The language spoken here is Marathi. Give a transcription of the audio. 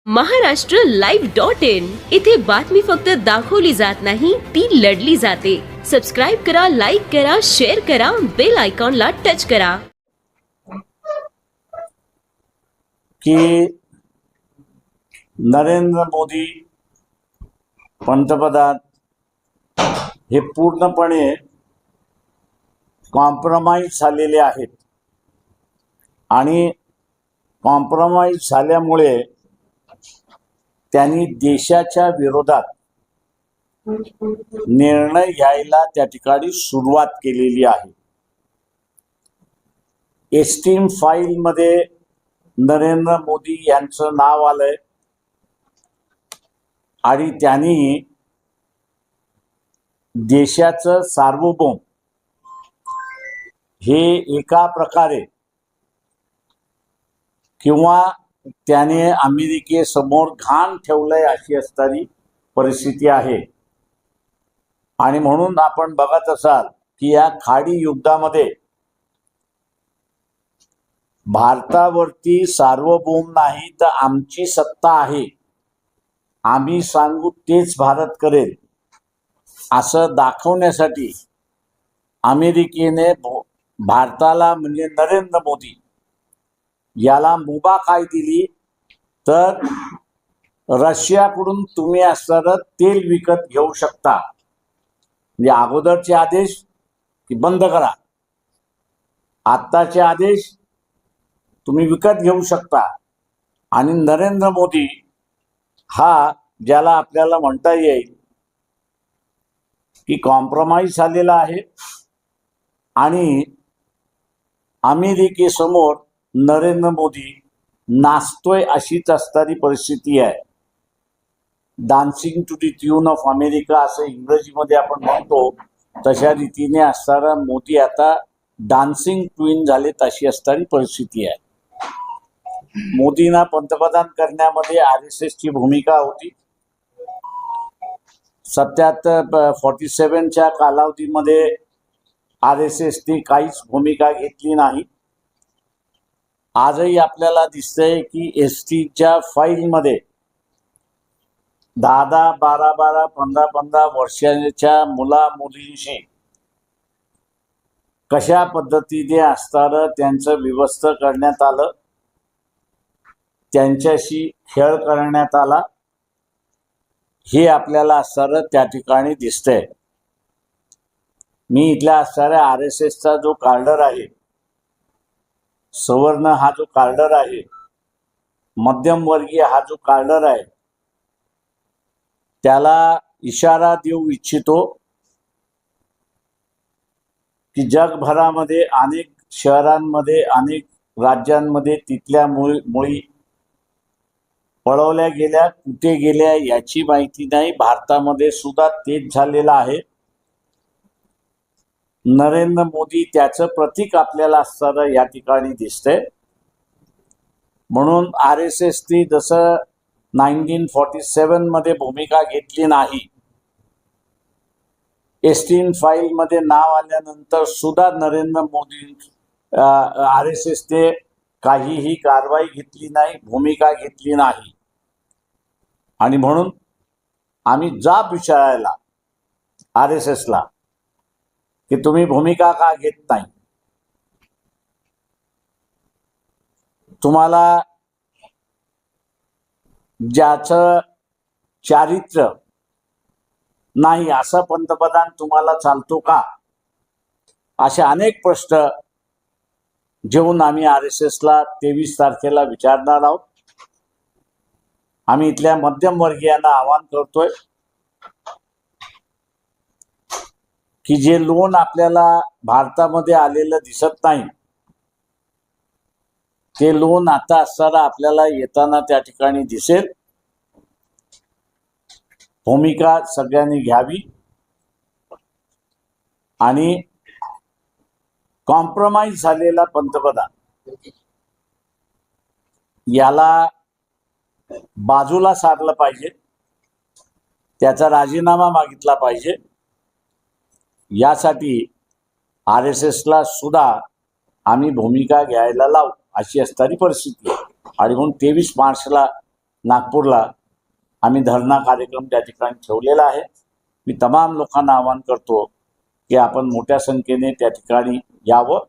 महाराष्ट्र live.in इथे बातमी फक्त दाखवली जात नाही, ती लढली जाते. सबस्क्राइब करा, लाईक करा, शेअर करा, बेल आयकॉनला टच करा. की नरेंद्र मोदी पंतप्रधान हे पूर्णपणे कॉम्प्रोमाइज झालेले आहेत आणि कॉम्प्रोमाइज झाल्यामुळे त्यांनी देशाच्या विरोधात निर्णय घ्यायला त्या ठिकाणी सुरुवात केलेली आहे. एस्टीम फाईल मध्ये नरेंद्र मोदी यांचं नाव आलंय आणि त्यांनी देशाचं सार्वभौम हे एका प्रकारे किंवा त्याने अमेरिकेसमोर घाण ठेवलंय अशी असणारी परिस्थिती आहे. आणि म्हणून आपण बघत असाल की या खाडी युद्धामध्ये भारतावरती सार्वभौम नाही तर आमची सत्ता आहे, आम्ही सांगू तेच भारत करेल असं दाखवण्यासाठी अमेरिकेने भारताला म्हणजे नरेंद्र मोदी याला मुभा काय दिली तर रशियाकडून तुम्ही असणारं तेल विकत घेऊ शकता. म्हणजे अगोदरचे आदेश की बंद करा, आत्ताचे आदेश तुम्ही विकत घेऊ शकता. आणि नरेंद्र मोदी हा ज्याला आपल्याला म्हणता येईल की कॉम्प्रोमाइज झालेला आहे आणि अमेरिकेसमोर नरेंद्र मोदी नाचतोय अशीच असणारी परिस्थिती आहे. Dancing to the tune of America असं इंग्रजीमध्ये आपण म्हणतो, तशा रीतीने असणारा मोदी आता डान्सिंग ट्विन झालेत अशी असणारी परिस्थिती आहे. मोदींना पंतप्रधान करण्यामध्ये RSSची भूमिका होती. 47 कालावधीमध्ये RSSने काहीच भूमिका घेतली नाही. आजही आपल्याला दिसतंय की एसटीच्या फाईलमध्ये 10, 12, 15 वर्षांच्या मुला मुलींशी कशा पद्धतीने असणारं त्यांचं विभक्त करण्यात आलं, त्यांच्याशी खेळ करण्यात आला, हे आपल्याला असणारं त्या ठिकाणी दिसतंय. मी इथल्या असणाऱ्या RSSचा जो कार्डर आहे, सवर्ण हा जो कार्डर आहे, मध्यमवर्गीय हा जो कार्डर आहे, त्याला इशारा देऊ इच्छितो की जगभरामध्ये अनेक शहरांमध्ये अनेक राज्यांमध्ये तिथल्या मुली पळवल्या गेल्या, कुठे गेल्या याची माहिती नाही. भारतामध्ये सुद्धा तेच झालेलं आहे. नरेंद्र मोदी त्याचं प्रतीक आपल्याला असताना या ठिकाणी दिसतंय. म्हणून RSSने जसं 1947 मध्ये भूमिका घेतली नाही, एस्टीन फाईल मध्ये नाव आल्यानंतर सुद्धा नरेंद्र मोदी RSSने काहीही कारवाई घेतली नाही, भूमिका घेतली नाही. आणि म्हणून आम्ही जाब विचारायला RSSला की तुम्ही भूमिका का घेत नाही, तुम्हाला ज्याचं चारित्र्य नाही असं पंतप्रधान तुम्हाला चालतो का, असे अनेक प्रश्न घेऊन आम्ही RSSला 23 तारखेला विचारणार आहोत. आम्ही इथल्या मध्यमवर्गीयांना आवाहन करतोय की जे लोन आपल्याला भारतामध्ये आलेलं दिसत नाही, ते लोन आता असताना आपल्याला येताना त्या ठिकाणी दिसेल. भूमिका सगळ्यांनी घ्यावी आणि कॉम्प्रोमाइज झालेला पंतप्रधान याला बाजूला सारलं पाहिजे, त्याचा राजीनामा मागितला पाहिजे. यासाठी RSSला सुद्धा आम्ही भूमिका घ्यायला लावू अशी असणारी परिस्थिती आहे. आणि म्हणून 23 मार्चला नागपूरला आम्ही धरणा कार्यक्रम त्या ठिकाणी ठेवलेला आहे. मी तमाम लोकांना आवाहन करतो की आपण मोठ्या संख्येने त्या ठिकाणी यावं